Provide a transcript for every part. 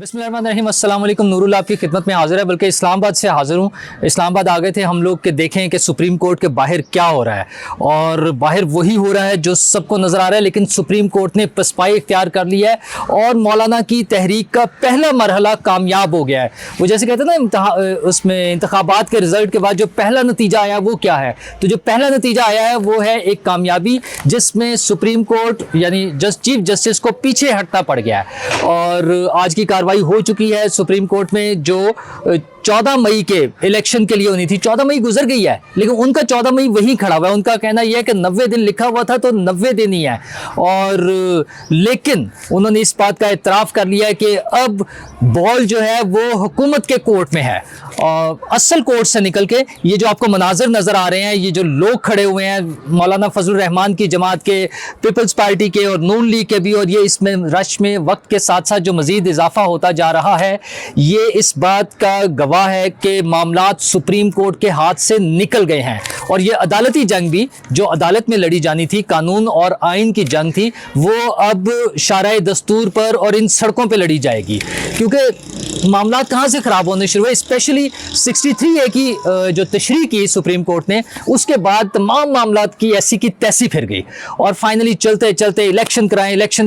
बिस्मिल्लाहिर्रहमानिर्रहीम, अस्सलाम वालेकुम। नूरुल्लाह आपकी खिदमत में हाजिर है, बल्कि इस्लामाबाद से हाजिर हूँ। इस्लामाबाद आ गए थे हम लोग कि देखें कि सुप्रीम कोर्ट के बाहर क्या हो रहा है, और बाहर वही हो रहा है जो सबको नज़र आ रहा है। लेकिन सुप्रीम कोर्ट ने पसपाई इख्तियार कर लिया है और मौलाना की तहरीक का पहला मरहला कामयाब हो गया है। वो जैसे कहते हैं ना, उसमें इंतखाबात के रिज़ल्ट के बाद जो पहला नतीजा आया वो क्या है, तो जो पहला नतीजा आया है वो है एक कामयाबी, जिसमें सुप्रीम कोर्ट यानी चीफ जस्टिस को पीछे हटना पड़ गया है। और आज की कार्रवाई हो चुकी है सुप्रीम कोर्ट में, जो 14 मई के इलेक्शन के लिए होनी थी। 14 मई गुजर गई है, लेकिन उनका 14 मई वहीं खड़ा हुआ है। उनका कहना यह है कि 90 दिन लिखा हुआ था तो 90 दिन ही है। और लेकिन उन्होंने इस बात का इतराफ़ कर लिया है कि अब बॉल जो है वो हुकूमत के कोर्ट में है, और असल कोर्ट से निकल के ये जो आपको मनाजर नज़र आ रहे हैं, ये जो लोग खड़े हुए हैं मौलाना फजलुर रहमान की जमात के, पीपल्स पार्टी के और नून लीग के भी, और ये इसमें रश में वक्त के साथ साथ जो मज़ीद इजाफा होता जा रहा है, ये इस बात का गवाह है कि मामलात सुप्रीम कोर्ट के हाथ से निकल गए हैं। और ये अदालती जंग भी जो अदालत में लड़ी जानी थी, कानून और आइन की जंग थी, वो अब शाराए दस्तूर पर और इन सड़कों पे लड़ी जाएगी। क्योंकि मामलात कहाँ से ख़राब होने शुरू हुए, स्पेशली 63A की जो तशरीह की सुप्रीम कोर्ट ने, उसके बाद तमाम मामलात की ऐसी की तैसी फिर गई, और फाइनली चलते चलते इलेक्शन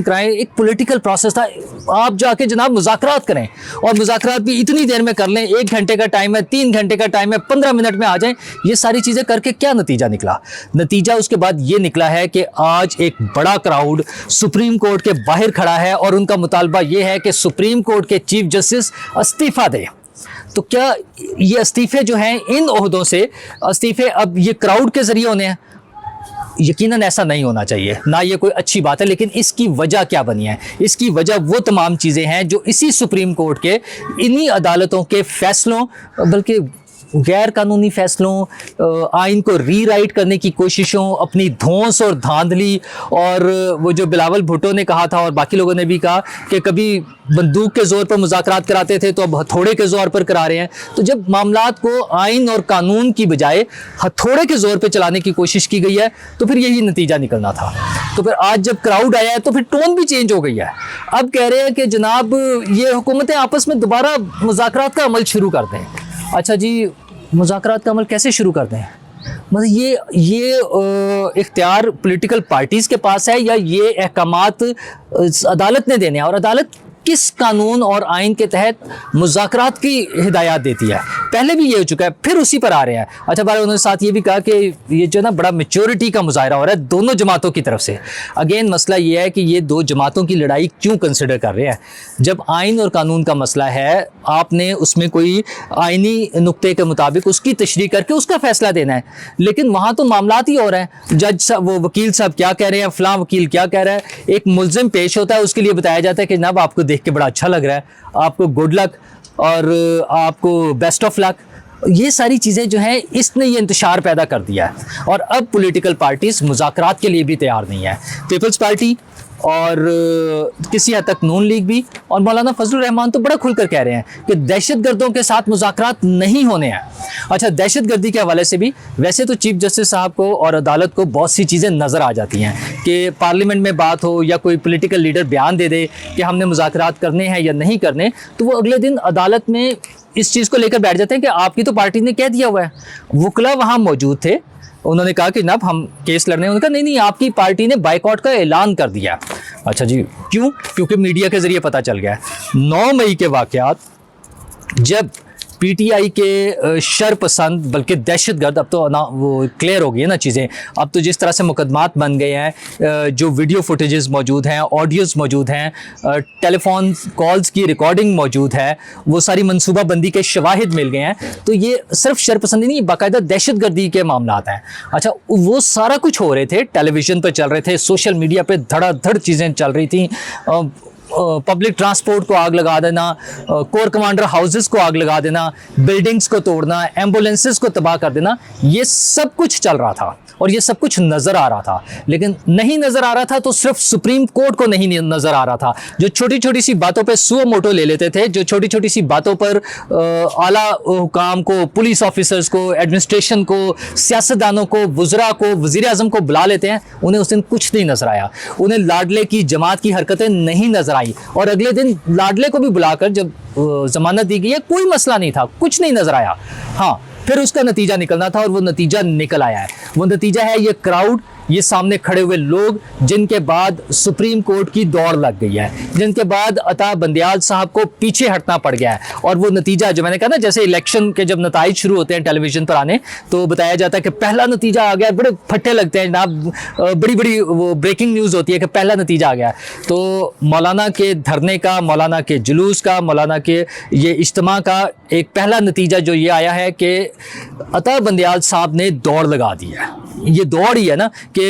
कराएं। एक पॉलिटिकल प्रोसेस था। आप जाके जनाब मुज़ाकरात करें, और मुज़ाकरात भी इतनी देर में कर लें, 1 घंटे का टाइम है, 3 घंटे का टाइम है, 15 मिनट में आ जाएं। ये सारी चीज़ें करके क्या नतीजा निकला? नतीजा उसके बाद ये निकला है कि आज एक बड़ा क्राउड सुप्रीम कोर्ट के बाहर खड़ा है, और उनका मुतालबा ये है कि सुप्रीम कोर्ट के चीफ जस्टिस इस्तीफ़ा दें। तो क्या ये इस्तीफ़े जो हैं, इन ओहदों से इस्तीफ़े अब ये क्राउड के ज़रिए होने हैं? यकीनन ऐसा नहीं होना चाहिए, ना ये कोई अच्छी बात है। लेकिन इसकी वजह क्या बनी है? इसकी वजह वो तमाम चीज़ें हैं जो इसी सुप्रीम कोर्ट के, इन्हीं अदालतों के फैसलों, बल्कि गैर कानूनी फैसलों, आइन को रीराइट करने की कोशिशों, अपनी धौंस और धांधली, और वो जो बिलावल भुट्टो ने कहा था और बाकी लोगों ने भी कहा कि कभी बंदूक के ज़ोर पर मुज़ाकरात कराते थे तो अब हथौड़े के ज़ोर पर करा रहे हैं। तो जब मामलात को आइन और कानून की बजाय हथौड़े के ज़ोर पर चलाने की कोशिश की गई है, तो फिर यही नतीजा निकलना था। तो फिर आज जब क्राउड आया है तो फिर टोन भी चेंज हो गई है। अब कह रहे हैं कि जनाब ये हुकूमतें आपस में दोबारा मुज़ाकरात का अमल शुरू कर दें। अच्छा जी, मुज़ाकरात का अमल कैसे शुरू करते हैं? मतलब ये इख्तियार पॉलिटिकल पार्टीज़ के पास है, या ये अहकामात अदालत ने देने हैं? और अदालत किस कानून और आइन के तहत मुज़ाकरात की हिदायत देती है? पहले भी ये हो चुका है, फिर उसी पर आ रहे हैं। अच्छा, बार उन्होंने साथ ये भी कहा कि ये जो ना बड़ा मैच्योरिटी का मुजाहरा हो रहा है दोनों जमातों की तरफ से। अगेन मसला ये है कि ये दो जमातों की लड़ाई क्यों कंसिडर कर रहे हैं? जब आइन और कानून का मसला है, आपने उसमें कोई आइनी नुक्ते के मुताबिक उसकी तशरीह करके उसका फैसला देना है। लेकिन वहाँ तो मामलात ही हो रहे हैं, जज साहब, वो वकील साहब क्या कह रहे हैं, फ़लाँ वकील क्या कह रहा है। एक मुल्ज़िम पेश होता है, उसके लिए बताया जाता है कि जनाब आपको देख के बड़ा अच्छा लग रहा है, आपको गुड लक और आपको बेस्ट ऑफ लक। ये सारी चीज़ें जो हैं, इसने ये इंतशार पैदा कर दिया है। और अब पॉलिटिकल पार्टीज़ मुज़ाकरात के लिए भी तैयार नहीं है। पीपल्स पार्टी और किसी हद तक नून लीग भी, और मौलाना फजलुर रहमान तो बड़ा खुलकर कह रहे हैं कि दहशतगर्दों के साथ मुज़ाकरात नहीं होने हैं। अच्छा, दहशतगर्दी के हवाले से भी वैसे तो चीफ जस्टिस साहब को और अदालत को बहुत सी चीज़ें नज़र आ जाती हैं कि पार्लियामेंट में बात हो या कोई पॉलिटिकल लीडर बयान दे दे कि हमने मुज़ाकरात करने हैं या नहीं करने, तो वो अगले दिन अदालत में इस चीज़ को लेकर बैठ जाते हैं कि आपकी तो पार्टी ने कह दिया हुआ है। वकला वहाँ मौजूद थे, उन्होंने कहा कि जनाब हम केस लड़ने, उन्होंने कहा नहीं, आपकी पार्टी ने बाइकआउट का ऐलान कर दिया। अच्छा जी, क्यों? क्योंकि मीडिया के ज़रिए पता चल गया है। 9 मई के वाक़यात, जब पीटीआई के शरपसंद बल्कि दहशतगर्द, अब तो ना वो क्लियर हो गई है ना चीज़ें, अब तो जिस तरह से मुकदमात बन गए हैं, जो वीडियो फुटेजेस मौजूद हैं, ऑडियोज़ मौजूद हैं, टेलीफोन कॉल्स की रिकॉर्डिंग मौजूद है, वो सारी मनसूबाबंदी के शवाहिद मिल गए हैं। तो ये सिर्फ शरपसंदी नहीं, बाकायदा दहशतगर्दी के मामलात हैं। अच्छा, वो सारा कुछ हो रहे थे, टेलीविज़न पर चल रहे थे, सोशल मीडिया पर धड़ाधड़ चीज़ें चल रही थी। पब्लिक ट्रांसपोर्ट को आग लगा देना, कोर कमांडर हाउसेस को आग लगा देना, बिल्डिंग्स को तोड़ना, एम्बुलेंसेस को तबाह कर देना, ये सब कुछ चल रहा था और ये सब कुछ नज़र आ रहा था। लेकिन नहीं नज़र आ रहा था तो सिर्फ सुप्रीम कोर्ट को नहीं नज़र आ रहा था, जो छोटी छोटी सी बातों पे सुओ मोटो ले लेते थे, जो छोटी छोटी सी बातों पर आला हुकाम को, पुलिस ऑफिसर्स को, एडमिनिस्ट्रेशन को, सियासतदानों को, वज़रा को, वज़ीर आज़म को बुला लेते हैं, उन्हें उस दिन कुछ नहीं नज़र आया। उन्हें लाडले की जमात की हरकतें नहीं नज़र आई। आई और अगले दिन लाडले को भी बुलाकर जब जमानत दी गई है, कोई मसला नहीं था, कुछ नहीं नजर आया। हाँ, फिर उसका नतीजा निकलना था और वो नतीजा निकल आया है। वो नतीजा है ये क्राउड, ये सामने खड़े हुए लोग, जिनके बाद सुप्रीम कोर्ट की दौड़ लग गई है, जिनके बाद अता बंदियाल साहब को पीछे हटना पड़ गया है। और वो नतीजा जो मैंने कहा ना, जैसे इलेक्शन के जब नताइज शुरू होते हैं टेलीविजन पर आने, तो बताया जाता है कि पहला नतीजा आ गया, बड़े फट्टे लगते हैं जनाब, बड़ी बड़ी वो ब्रेकिंग न्यूज़ होती है कि पहला नतीजा आ गया। तो मौलाना के धरने का, मौलाना के जुलूस का, मौलाना के ये इज्तिमा का एक पहला नतीजा जो ये आया है कि अता बंदियाल साहब ने दौड़ लगा दी है। ये दौड़ ही है ना कि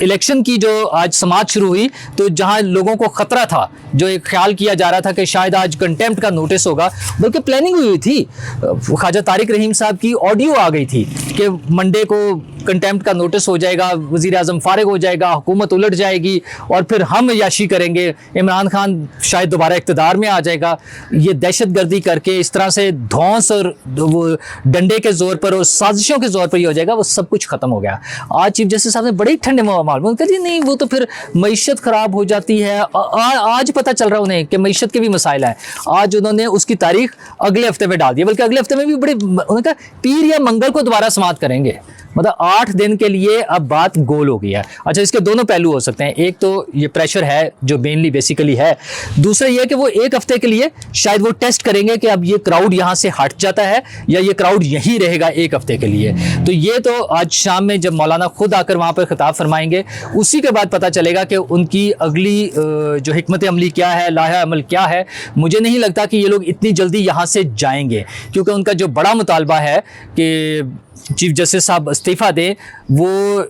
इलेक्शन की जो आज समाअत शुरू हुई, तो जहां लोगों को खतरा था, जो एक ख्याल किया जा रहा था कि शायद आज कंटेम्प्ट का नोटिस होगा, बल्कि प्लानिंग हुई थी। ख्वाजा तारिक रहीम साहब की ऑडियो आ गई थी कि मंडे को कंटेम्प्ट का नोटिस हो जाएगा, वज़ीर आज़म फारिग हो जाएगा, हुकूमत उलट जाएगी और फिर हम याशी करेंगे, इमरान खान शायद दोबारा इक़्तिदार में आ जाएगा। ये दहशत गर्दी करके इस तरह से धौंस और वो डंडे के ज़ोर पर और साजिशों के ज़ोर पर ये हो जाएगा, वो सब कुछ ख़त्म हो गया। आज चीफ जस्टिस साहब ने बड़े ठंडे मालूम कर जी, नहीं वो तो फिर मईशत ख़राब हो जाती है। आज पता चल रहा है उन्हें कि मईशत के भी मसाइल हैं। आज उन्होंने उसकी तारीख अगले हफ्ते में डाल दी, बल्कि अगले हफ्ते में भी बड़े, उन्होंने कहा पीर या मंगल को दोबारा समाअत करेंगे। मतलब 8 दिन के लिए अब बात गोल हो गई है। अच्छा, इसके दोनों पहलू हो सकते हैं। एक तो ये प्रेशर है जो मेनली बेसिकली है, दूसरा ये कि वो एक हफ्ते के लिए शायद वो टेस्ट करेंगे कि अब ये क्राउड यहाँ से हट जाता है या ये क्राउड यहीं रहेगा एक हफ्ते के लिए। तो ये तो आज शाम में जब मौलाना खुद आकर वहाँ पर खिताब फरमाएंगे, उसी के बाद पता चलेगा कि उनकी अगली जो हिकमत अमली क्या है, लाहा अमल क्या है। मुझे नहीं लगता कि ये लोग इतनी जल्दी यहाँ से जाएंगे, क्योंकि उनका जो बड़ा मुतालबा है कि चीफ जस्टिस साहब इस्तीफ़ा दें, वो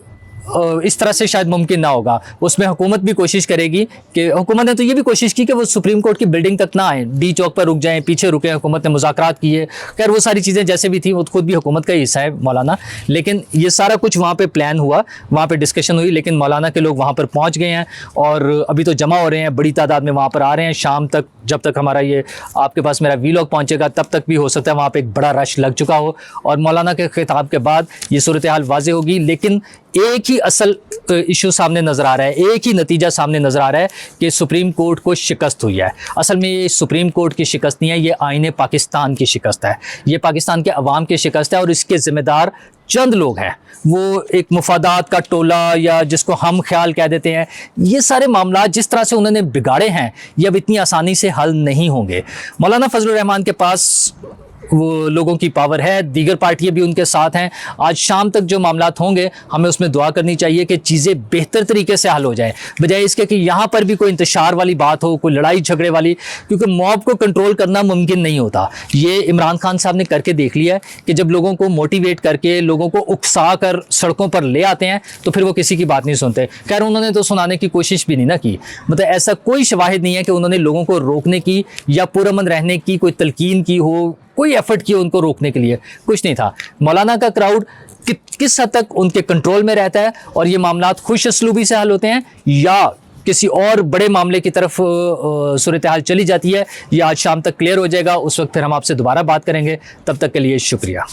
इस तरह से शायद मुमकिन ना होगा। उसमें हुकूमत भी कोशिश करेगी कि, हुकूमत ने तो ये भी कोशिश की कि वो सुप्रीम कोर्ट की बिल्डिंग तक ना आए, डी चौक पर रुक जाएं, पीछे रुके। हुकूमत ने मुज़ाकरात किए, खैर वो सारी चीज़ें जैसे भी थी, वो खुद भी हुकूमत का ही हिस्सा है मौलाना, लेकिन ये सारा कुछ वहाँ पे प्लान हुआ, वहाँ पे डिस्कशन हुई, लेकिन मौलाना के लोग वहाँ पर पहुँच गए हैं और अभी तो जमा हो रहे हैं, बड़ी तादाद में वहाँ पर आ रहे हैं। शाम तक, जब तक हमारा ये आपके पास मेरा वीलॉग पहुँचेगा, तब तक भी हो सकता है वहाँ पर एक बड़ा रश लग चुका हो और मौलाना के खिताब के बाद ये सूरत हाल वाज़ेह होगी। लेकिन एक ही असल इशू सामने नज़र आ रहा है, एक ही नतीजा सामने नज़र आ रहा है कि सुप्रीम कोर्ट को शिकस्त हुई है। असल में ये सुप्रीम कोर्ट की शिकस्त नहीं है, ये आईने पाकिस्तान की शिकस्त है, ये पाकिस्तान के अवाम की शिकस्त है और इसके ज़िम्मेदार चंद लोग हैं। वो एक मुफादात का टोला या जिसको हम ख्याल कह देते हैं, ये सारे मामला जिस तरह से उन्होंने बिगाड़े हैं, ये अब इतनी आसानी से हल नहीं होंगे। मौलाना फजलुर रहमान के पास वो लोगों की पावर है, दीगर पार्टियां भी उनके साथ हैं। आज शाम तक जो मामलात होंगे, हमें उसमें दुआ करनी चाहिए कि चीज़ें बेहतर तरीके से हल हो जाए, बजाय इसके कि यहाँ पर भी कोई इंतशार वाली बात हो, कोई लड़ाई झगड़े वाली, क्योंकि मॉब को कंट्रोल करना मुमकिन नहीं होता। ये इमरान खान साहब ने करके देख लिया है कि जब लोगों को मोटिवेट करके, लोगों को उकसा कर सड़कों पर ले आते हैं, तो फिर वो किसी की बात नहीं सुनते। खैर उन्होंने तो सुनाने की कोशिश भी नहीं ना की, मतलब ऐसा कोई शवाहिद नहीं है कि उन्होंने लोगों को रोकने की या पुरअमन रहने की कोई तलकीन की हो, कोई एफर्ट किया उनको रोकने के लिए, कुछ नहीं था। मौलाना का क्राउड किस हद तक उनके कंट्रोल में रहता है और ये मामलात खुश असलूबी से हल होते हैं या किसी और बड़े मामले की तरफ सूरत हाल चली जाती है, ये आज शाम तक क्लियर हो जाएगा। उस वक्त फिर हम आपसे दोबारा बात करेंगे। तब तक के लिए शुक्रिया।